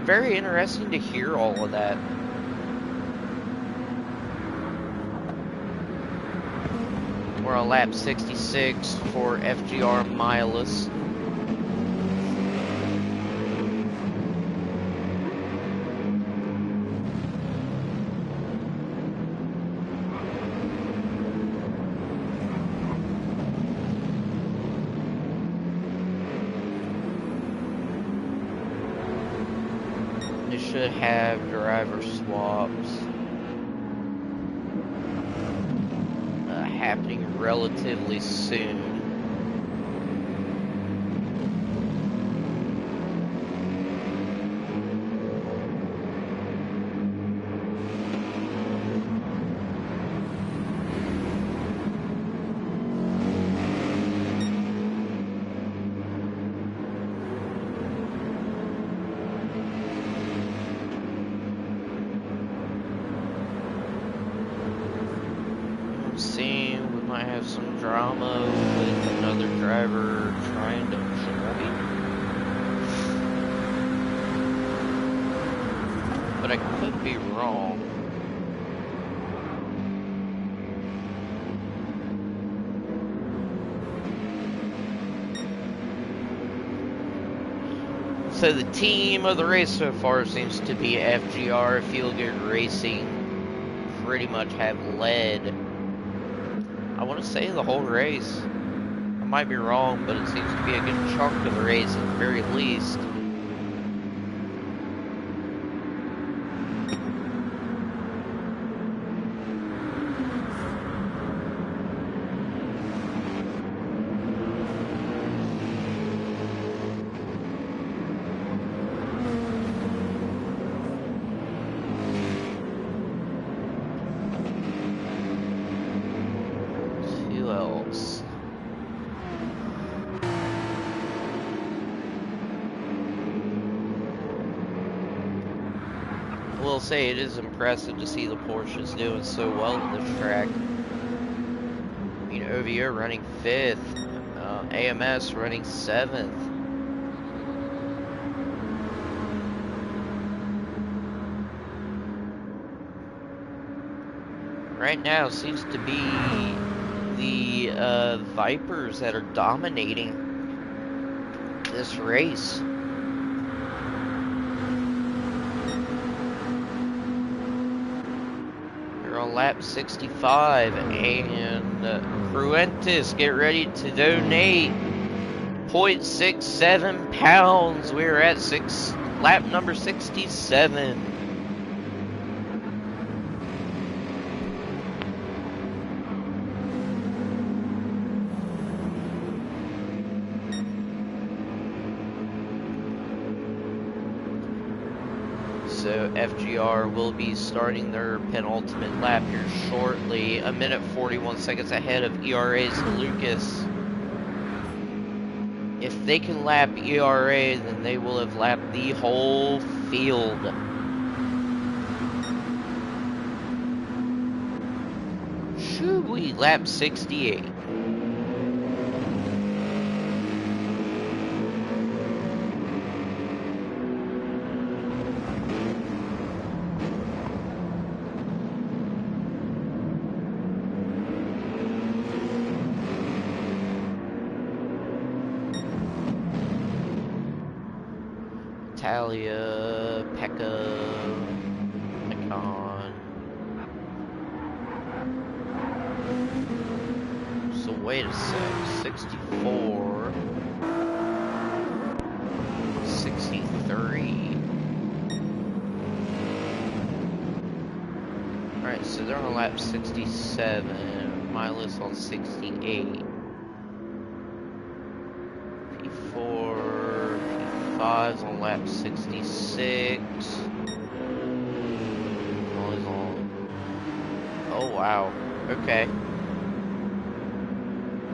very interesting to hear all of that. We're on lap 66 for FGR Miles. They should have driver swaps happening relatively soon. Some drama with another driver trying to join, but I could be wrong. So the team of the race so far seems to be FGR, Feel Good Racing, pretty much have led, I want to say, the whole race. I might be wrong, but it seems to be a good chunk of the race at the very least. Will say it is impressive to see the Porsches doing so well at this track. You know, OVO running 5th, AMS running 7th. Right now seems to be the Vipers that are dominating this race. Lap 65, and Cruentis, get ready to donate 0.67 pounds. We're at lap number 67. So FGR will be starting their penultimate lap here shortly. 1:41 ahead of ERA's Lucas. If they can lap ERA, then they will have lapped the whole field. Should we lap 68? Italia, Pekka, Icon. So wait a sec, 64, 63. Alright, so they're on lap 67, Milas on 68. P4, P5's on lap 66. Oh wow, okay.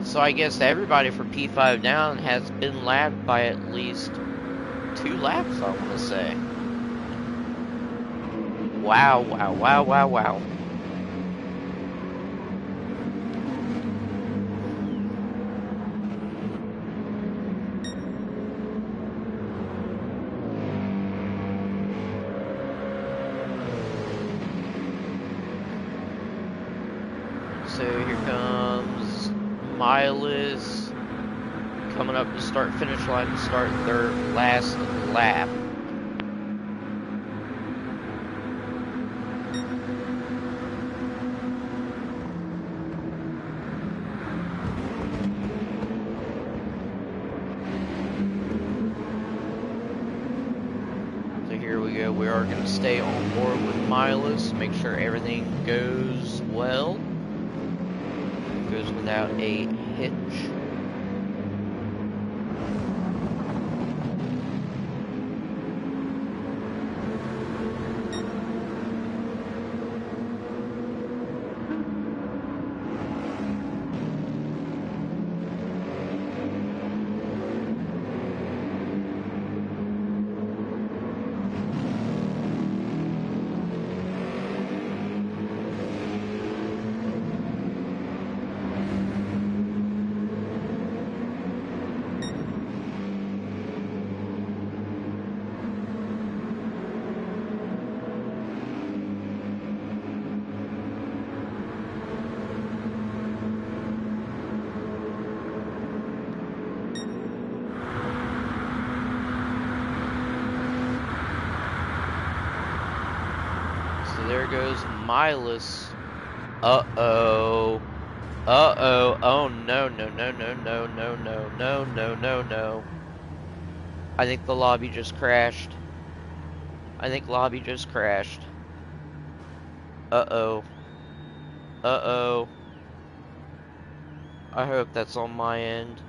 So I guess everybody for P5 down has been lapped by at least 2 laps, I want to say. Wow, wow, wow, wow, wow. So here comes Milas coming up to start finish line to start their last lap. So here we go. We are going to stay on board with Milas, make sure everything goes well. Goes without a hitch. There goes Milas. Uh-oh. Uh-oh. Oh, no, no, no, no, no, no, no, no, no, no, no. I think the lobby just crashed. I think lobby just crashed. Uh-oh. Uh-oh. I hope that's on my end.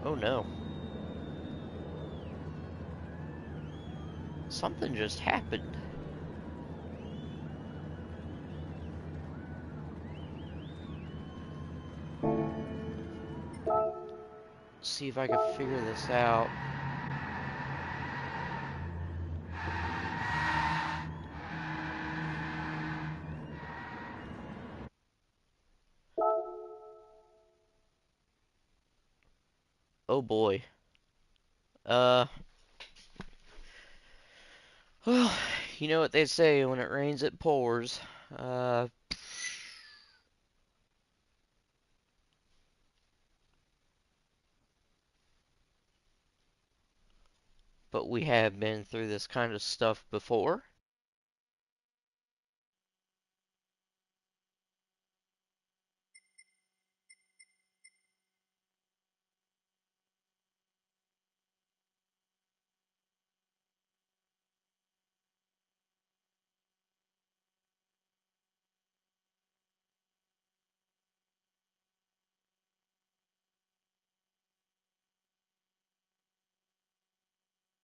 Oh no. Something just happened. Let's see if I can figure this out. Oh boy. Well, you know what they say, when it rains it pours. But we have been through this kind of stuff before.